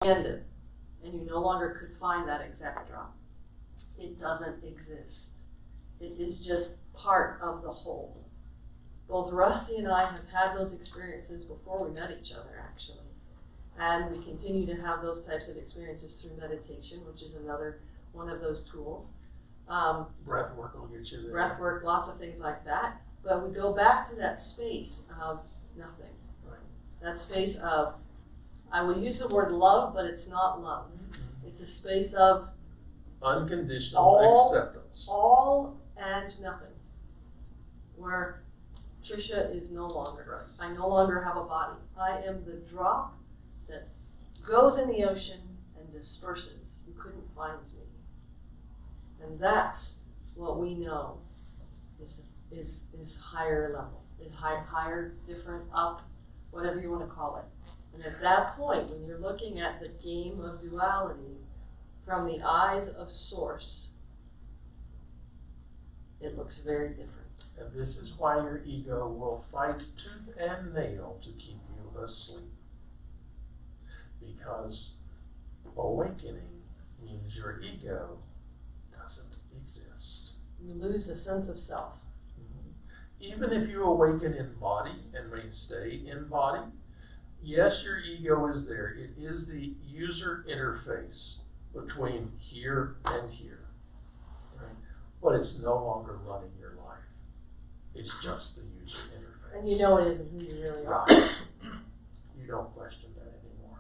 ended, and you no longer could find that exact drop. It doesn't exist. It is just part of the whole. Both Rusty and I have had those experiences before we met each other, actually. And we continue to have those types of experiences through meditation, which is another one of those tools. Breath work will get you there. Breath work, lots of things like that. But we go back to that space of nothing. Right. That space of, I will use the word love, but it's not love. It's a space of unconditional acceptance. All and nothing. Where Tricia is no longer. Right. I no longer have a body. I am the drop that goes in the ocean and disperses. You couldn't find me. And that's what we know is higher level, is higher, different, up, whatever you want to call it. And at that point, when you're looking at the game of duality from the eyes of Source, it looks very different. And this is why your ego will fight tooth and nail to keep you asleep. Because awakening means your ego doesn't exist. You lose a sense of self. Even if you awaken in body and may stay in body, yes, your ego is there. It is the user interface between here and here. Right? But it's no longer running your life. It's just the user interface. And you know it isn't who you really are. You don't question that anymore.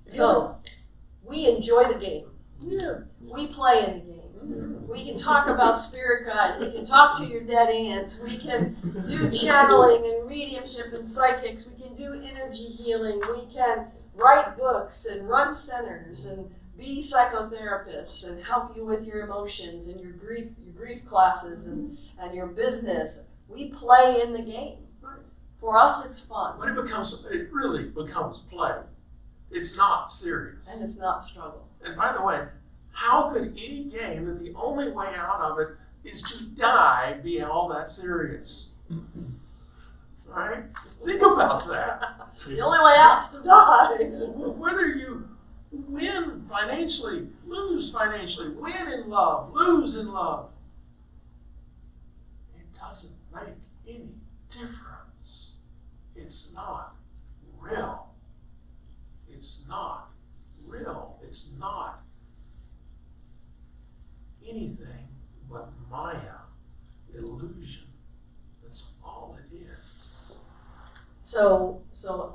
So, we enjoy the game. Yeah. We play in the game. We can talk about spirit guides. We can talk to your dead aunts. We can do channeling and mediumship and psychics. We can do energy healing. We can write books and run centers and be psychotherapists and help you with your emotions and your grief classes and your business. We play in the game. For us, it's fun. But it really becomes play. It's not serious. And it's not struggle. And by the way, how could any game that the only way out of it is to die be all that serious? Right? Think about that. The only way out is to die. Whether you win financially, lose financially, win in love, lose in love, it doesn't make any difference. It's not real. It's not real. It's not anything but Maya, illusion. That's all it is. So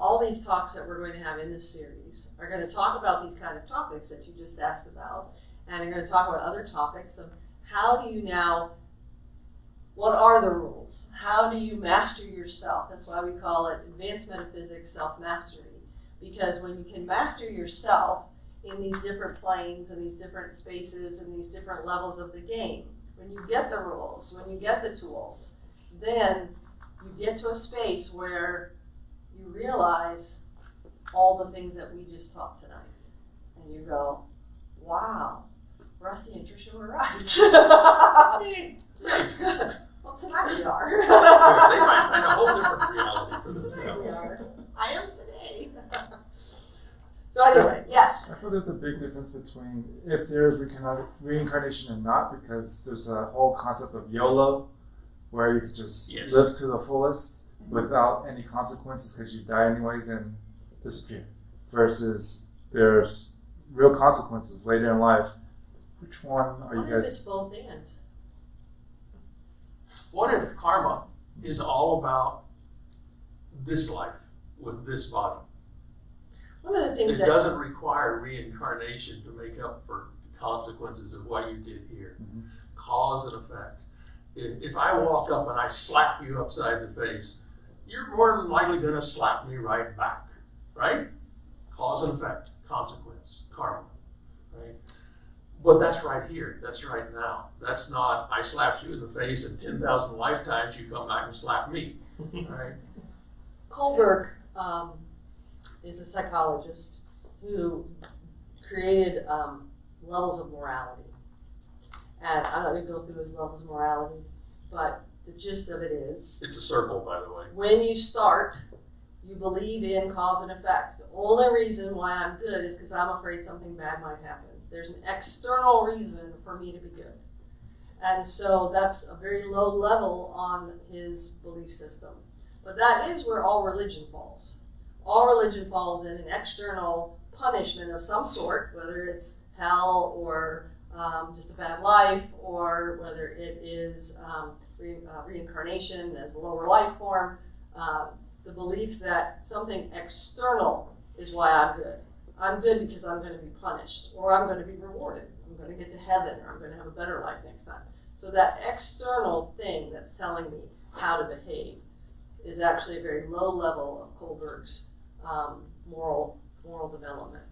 all these talks that we're going to have in this series are going to talk about these kind of topics that you just asked about, and are going to talk about other topics of how do you now, what are the rules? How do you master yourself? That's why we call it advanced metaphysics self-mastery, because when you can master yourself in these different planes and these different spaces and these different levels of the game, when you get the rules, when you get the tools, then you get to a space where you realize all the things that we just taught tonight. And you go, wow, Rusty and Tricia were right. Well, tonight we are. They might find a whole different reality for themselves. We are. I am today. So anyway, yes. I feel there's a big difference between if there's reincarnation and not, because there's a whole concept of YOLO, where you could just live to the fullest without any consequences because you die anyways and disappear. Versus there's real consequences later in life. Which one are you guys? What if it's both and? What if karma is all about this life with this body? One of the things it doesn't require reincarnation to make up for consequences of what you did here. Mm-hmm. Cause and effect. If I walk up and I slap you upside the face, you're more than likely going to slap me right back, right? Cause and effect, consequence, karma, right? But that's right here. That's right now. That's not, I slapped you in the face and 10,000 lifetimes you come back and slap me, right? Kohlberg is a psychologist who created levels of morality. And I'm not going to go through his levels of morality, but the gist of it is... It's a circle, by the way. When you start, You believe in cause and effect. The only reason why I'm good is because I'm afraid something bad might happen. There's an external reason for me to be good. And so that's a very low level on his belief system. But that is where all religion falls. All religion falls in an external punishment of some sort, whether it's hell or just a bad life, or whether it is reincarnation as a lower life form. The belief that something external is why I'm good. I'm good because I'm going to be punished, or I'm going to be rewarded. I'm going to get to heaven, or I'm going to have a better life next time. So that external thing that's telling me how to behave is actually a very low level of Kohlberg's moral development.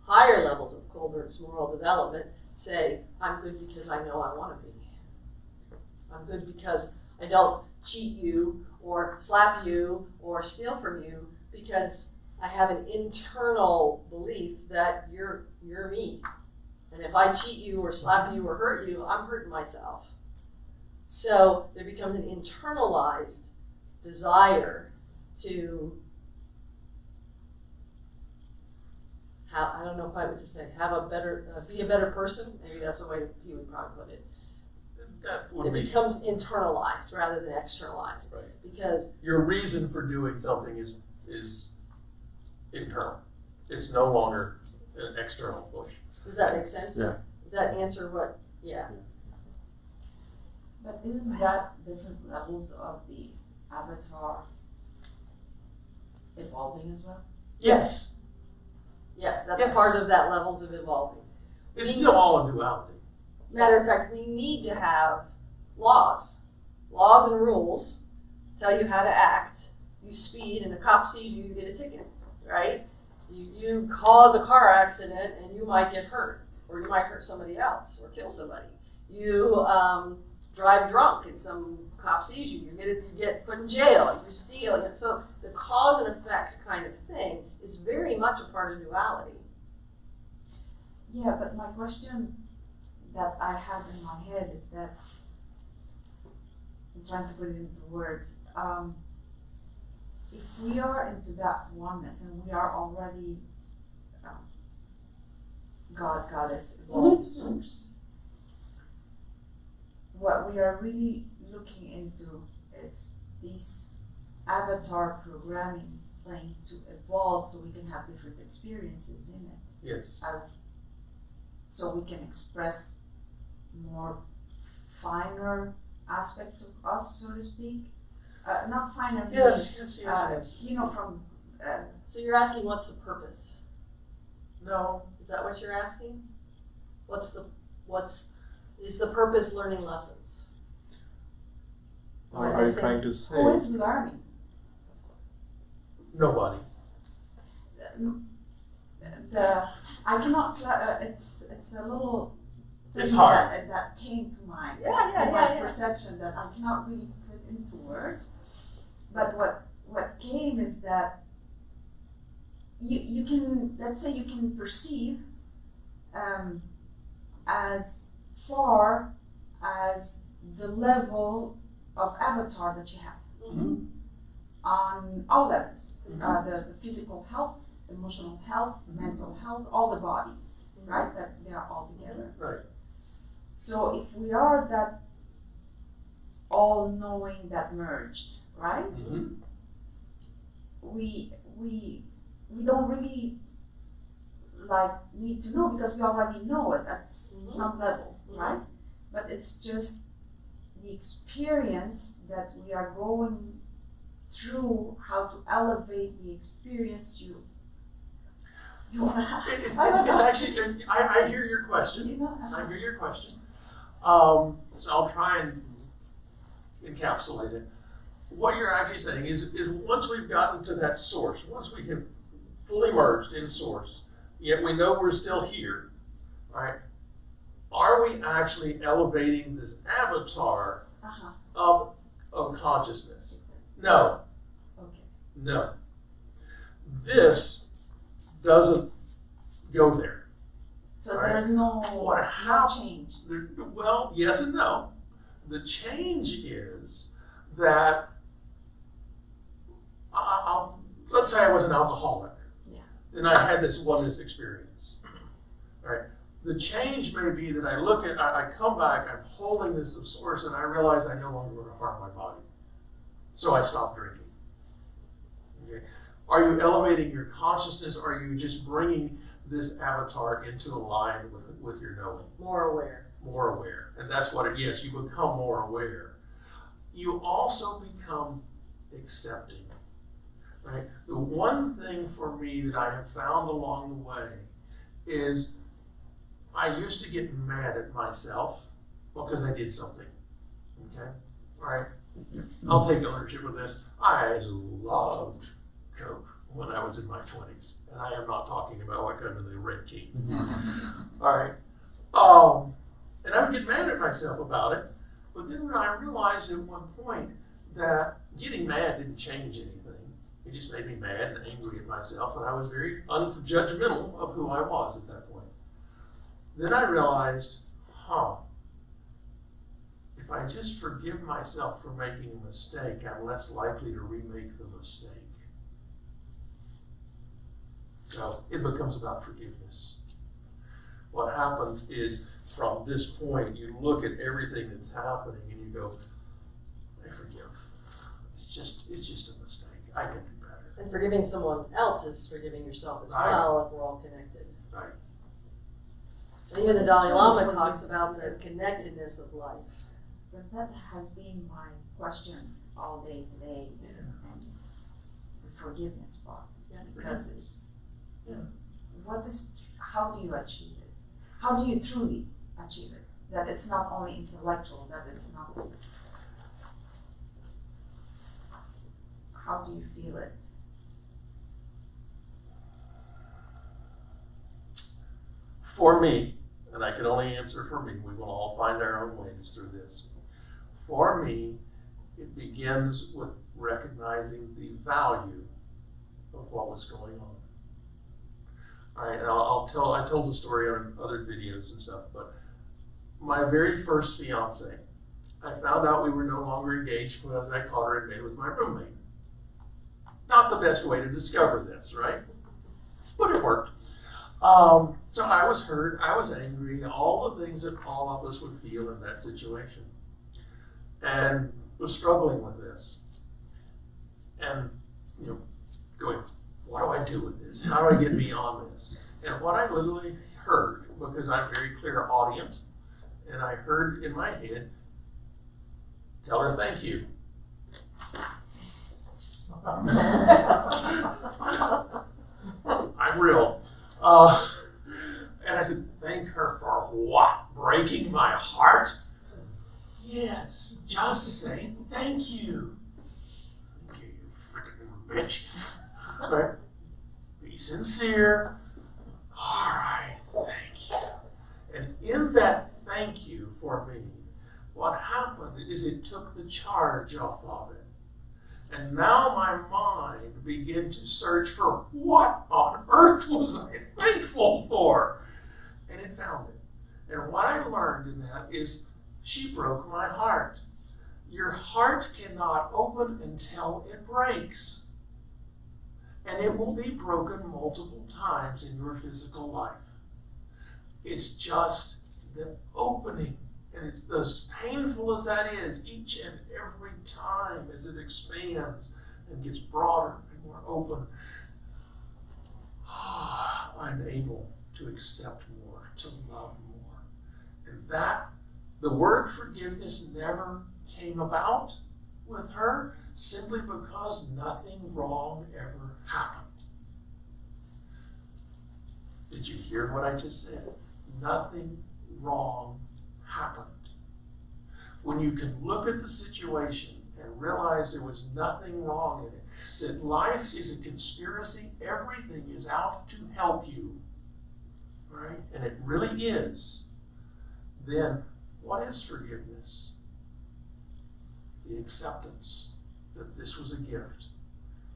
Higher levels of Kohlberg's moral development say, I'm good because I know I want to be. I'm good because I don't cheat you or slap you or steal from you, because I have an internal belief that you're me. And if I cheat you or slap you or hurt you, I'm hurting myself. So there becomes an internalized desire to have, I don't know quite what to say, have a better, be a better person. Maybe that's the way he would probably put it. That would It be becomes internalized rather than externalized. right. Because Your reason for doing something is internal. It's no longer an external push. does that make sense? Yeah. Does that answer what? Yeah. But isn't that different levels of the avatar evolving as well? Yes. Yes, that's Yes. part of that levels of evolving. It's still all a duality. Matter of fact, we need to have laws. Laws and rules tell you how to act. You speed and a cop sees you, you get a ticket, right? You cause a car accident and you might get hurt, or you might hurt somebody else or kill somebody. You drive drunk and some cop sees you, you get put in jail, you steal. So the cause and effect kind of thing is very much a part of duality. Yeah, but my question that I have in my head is that, I'm trying to put it into words, if we are into that oneness and we are already God, Goddess, evolved source, what we are really looking into is these avatar programming thing to evolve so we can have different experiences in it, Yes. so we can express more finer aspects of us, so to speak. Not finer, Yes. you know, from So you're asking what's the purpose? No. Is that what you're asking? Is the purpose learning lessons? Or are you trying to say? who is learning? Nobody. I cannot. It's a little. It's thing hard. That came to mind. Yeah, to my yeah. perception that I cannot really put into words. But what came is that you can, let's say you can perceive as far as the level of avatar that you have Mm-hmm. on all levels, Mhm. the physical health, emotional health, mental health, all the bodies, right? That they are all together. Right. So if we are that all-knowing that merged, right? Mm-hmm. We don't really need to know because we already know it at some level, right? But it's just the experience that we are going through, how to elevate the experience you want to have. It's actually, I hear your question. You know, I hear your question. So I'll try and encapsulate it. What you're actually saying is once we've gotten to that source, once we have fully merged in source, yet we know we're still here, right? Are we actually elevating this avatar of consciousness? No. Okay. No. This doesn't go there. So Right. there's no change. Well, yes and no. The change is that I'll let's say I was an alcoholic. Yeah. Then I had this oneness experience. All right. The change may be that I come back, I'm holding this source, and I realize I no longer want to harm my body. So I stop drinking. Okay. Are you elevating your consciousness? Or are you just bringing this avatar into line with your knowing? More aware. More aware. And that's what it is. You become more aware. You also become accepting. Right? The one thing for me that I have found along the way is I used to get mad at myself because I did something. Okay? All right? I'll take ownership of this. I loved Coke when I was in my 20s. And I am not talking about what kind of the red key. All right? And I would get mad at myself about it. But then I realized at one point that getting mad didn't change anything. It just made me mad and angry at myself. And I was very unjudgmental of who I was at that point. Then I realized, if I just forgive myself for making a mistake, I'm less likely to remake the mistake. So it becomes about forgiveness. What happens is, from this point, you look at everything that's happening and you go, I forgive. It's just a mistake. I can do better. And forgiving someone else is forgiving yourself as Right. well if we're all connected. Right. And even the Dalai Lama talks about the connectedness of life. Because that has been my question all day today, the forgiveness part. Yeah. Because it's, how do you achieve it? How do you truly achieve it? That it's not only intellectual, that it's not, how do you feel it? For me, and I can only answer for me, we will all find our own ways through this. For me, it begins with recognizing the value of what was going on. All right, and I told the story on other videos and stuff, but my very first fiance, I found out we were no longer engaged because I caught her in bed with my roommate. Not the best way to discover this, right? But it worked. So I was hurt, I was angry, all the things that all of us would feel in that situation. And was struggling with this. And, going, what do I do with this? How do I get beyond this? And what I literally heard, because I'm very clairaudient, and I heard in my head, tell her thank you. I'm real. And I said, thank her for what? Breaking my heart? Yes, just say thank you. Thank you, you freaking bitch. Right? Be sincere. All right, thank you. And in that thank you for me, what happened is it took the charge off of it. And now my mind began to search for what on earth was I thankful for? And it found it. And what I learned in that is she broke my heart. Your heart cannot open until it breaks. And it will be broken multiple times in your physical life. It's just the opening. And it's as painful as that is, each and every time as it expands and gets broader and more open, I'm able to accept more, to love more. And that, the word forgiveness never came about with her simply because nothing wrong ever happened. Did you hear what I just said? Nothing wrong happened. When you can look at the situation and realize there was nothing wrong in it, that life is a conspiracy, everything is out to help you, right? And it really is. Then what is forgiveness? The acceptance that this was a gift.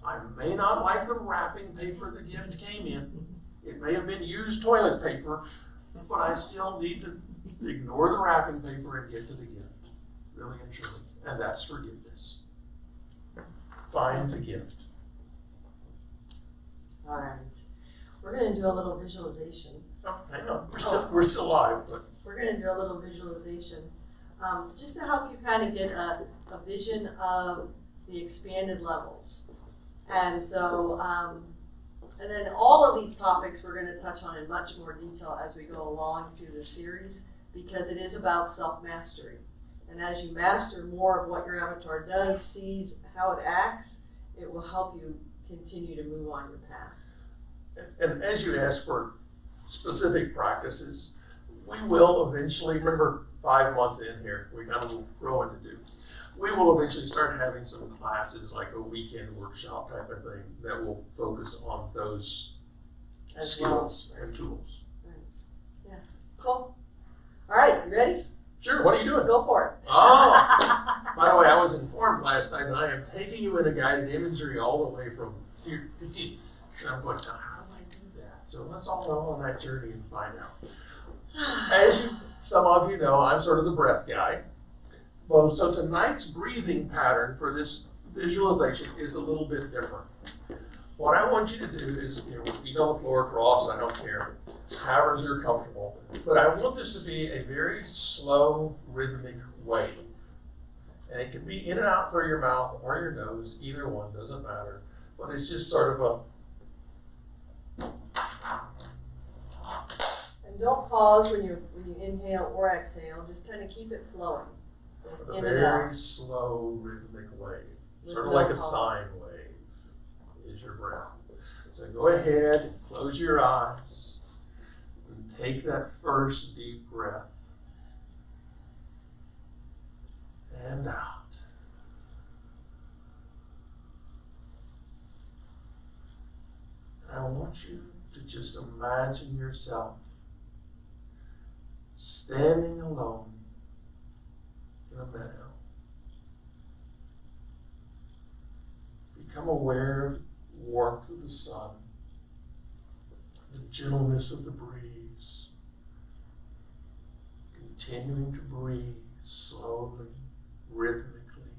I may not like the wrapping paper the gift came in. It may have been used toilet paper, but I still need to ignore the wrapping paper and get to the gift. Really and truly. And that's forgiveness. Find the gift. All right. We're going to do a little visualization. Oh, hang on, we're still live, but We're going to do a little visualization just to help you kind of get a vision of the expanded levels. And so, and then all of these topics we're going to touch on in much more detail as we go along through the series, because it is about self-mastery. And as you master more of what your avatar does, sees how it acts, it will help you continue to move on your path. and as you ask for specific practices, we will eventually, remember 5 months in here, we got a little growing to do. We will eventually start having some classes, like a weekend workshop type of thing, that will focus on those As skills well. and tools. Yeah. Cool. All right, you ready? Sure, what are you doing? Go for it. Oh, by the way, I was informed last night that I am taking you in a guided imagery all the way from here. And I'm going, how do I do that? So let's all go on that journey and find out. As some of you know, I'm sort of the breath guy. Well, so tonight's breathing pattern for this visualization is a little bit different. What I want you to do is, feet on the floor, cross, I don't care, however you're comfortable. But I want this to be a very slow, rhythmic wave. And it can be in and out through your mouth or your nose, either one, doesn't matter. But it's just sort of a... And don't pause when you inhale or exhale. Just kind of keep it flowing. Just A in and out. very slow, rhythmic wave. With Sort of no like a pause. sine wave is your breath. So go ahead, close your eyes, and take that first deep breath. And out. I want you to just imagine yourself standing alone in a meadow. Become aware of the warmth of the sun, the gentleness of the breeze, continuing to breathe slowly, rhythmically,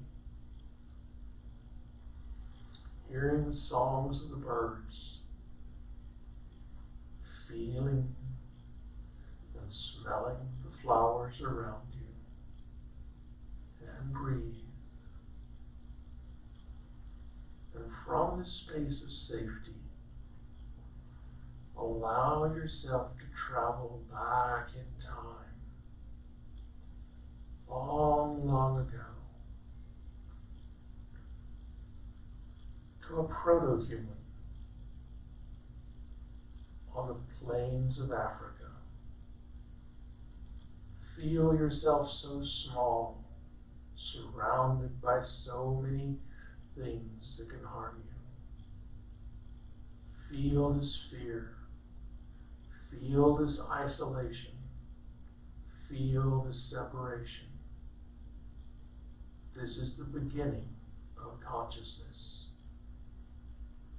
hearing the songs of the birds, feeling and smelling the flowers around you, and breathe. And from this space of safety, allow yourself to travel back in time, long, long ago, to a proto-human on the plains of Africa. Feel yourself so small, surrounded by so many things that can harm you. Feel this fear. Feel this isolation. Feel this separation. This is the beginning of consciousness.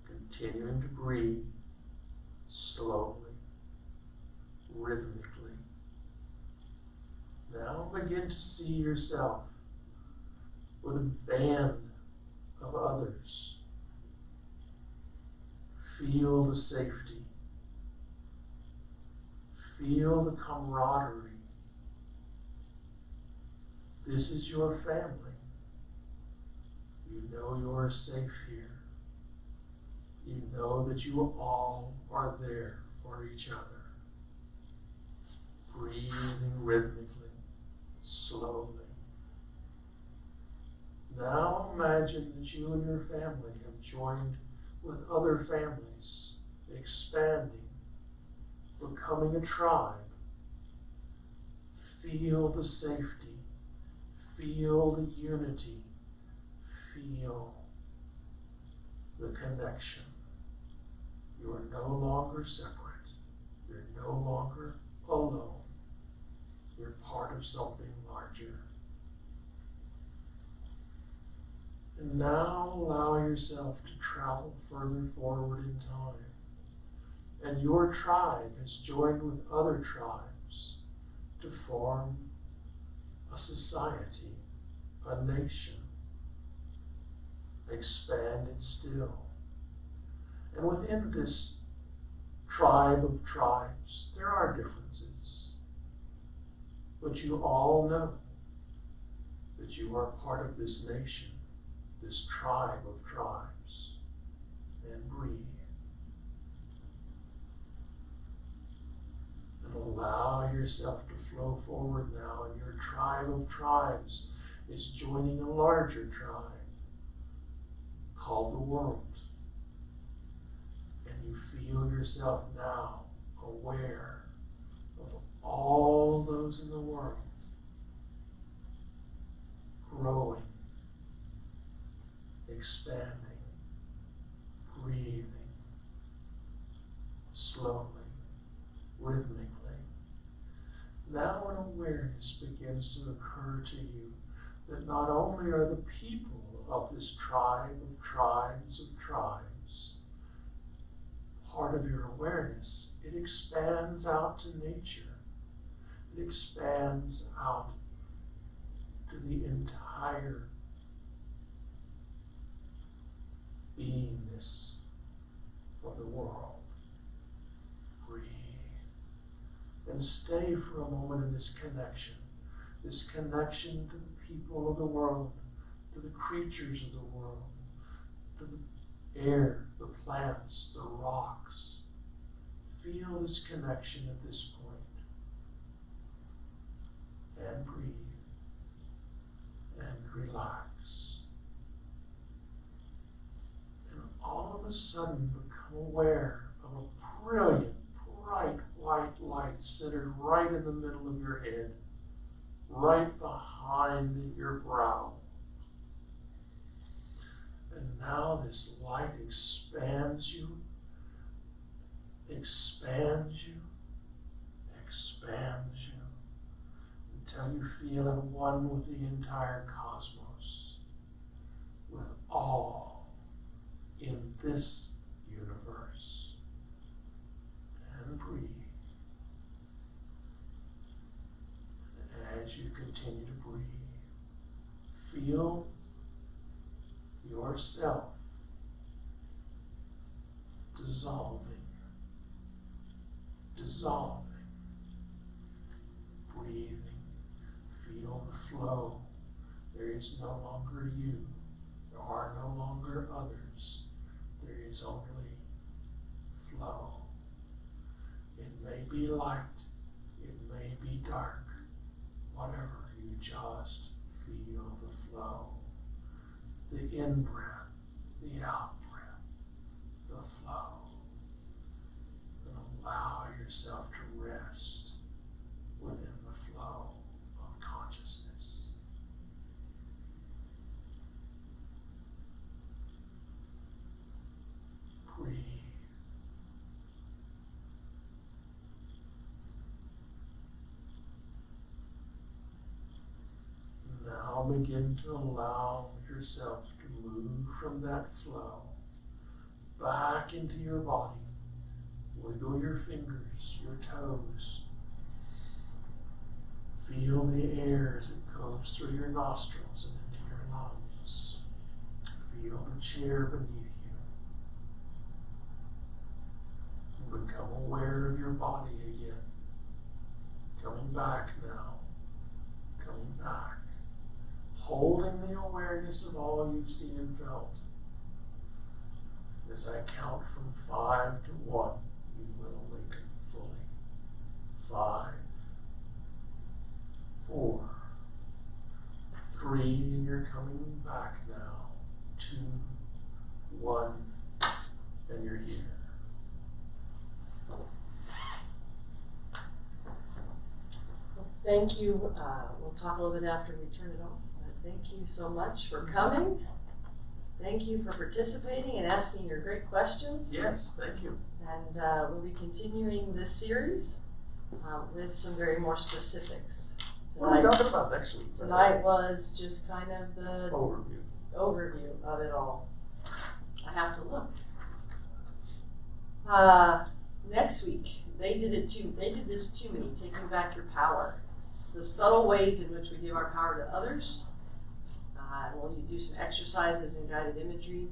Continuing to breathe slowly, rhythmically. Now begin to see yourself with a band of others. Feel the safety. Feel the camaraderie. This is your family. You know you are safe here. You know that you all are there for each other. Breathing rhythmically, slowly. Now imagine that you and your family have joined with other families, expanding, becoming a tribe. Feel the safety, feel the unity, feel the connection. You are no longer separate. You're no longer alone. You're part of something larger. And now allow yourself to travel further forward in time. And your tribe has joined with other tribes to form a society, a nation, expanded still. And within this tribe of tribes, there are differences. But you all know that you are part of this nation, this tribe of tribes. And breathe. And allow yourself to flow forward now, and your tribe of tribes is joining a larger tribe called the world. And you feel yourself now aware of all those in the world growing, expanding, breathing slowly, rhythmically. Now an awareness begins to occur to you that not only are the people of this tribe of tribes part of your awareness, it expands out to nature. It expands out to the entire beingness of the world. Breathe. And stay for a moment in this connection to the people of the world, to the creatures of the world, to the air, the plants, the rocks. Feel this connection at this point. And breathe. And relax. And all of a sudden become aware of a brilliant, bright white light centered right in the middle of your head, right behind your brow. And now this light expands you, until you feel at one with the entire cosmos, with all in this universe. And breathe. And as you continue to breathe, feel yourself dissolving, breathing, feel the flow. There is no longer you, there are no longer others, there is only flow. It may be light, it may be dark, whatever, you just feel the flow. The in-breath, the out-breath, the flow. And allow yourself to rest within the flow of consciousness. Breathe. Now begin to allow yourself to move from that flow back into your body. Wiggle your fingers, your toes. Feel the air as it goes through your nostrils and into your lungs. Feel the chair beneath you. Become aware of your body again. Coming back now. Coming back. Holding the awareness of all you've seen and felt. As I count from 5 to 1, you will awaken fully. 5, 4, 3, and you're coming back now. 2, 1, and you're here. Thank you. We'll talk a little bit after we turn it off. Thank you so much for coming. Thank you for participating and asking your great questions. Yes, thank you. And we'll be continuing this series with some very more specifics. What are we talking about next week? Tonight was just kind of the overview of it all. I have to look. Next week, they did this to me, taking back your power. The subtle ways in which we give our power to others. We'll do some exercises and guided imagery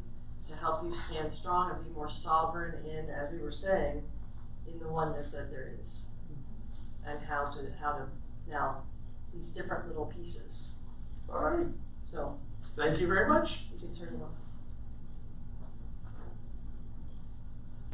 to help you stand strong and be more sovereign in, as we were saying, in the oneness that there is, and how to now these different little pieces. All right. So Thank you very much.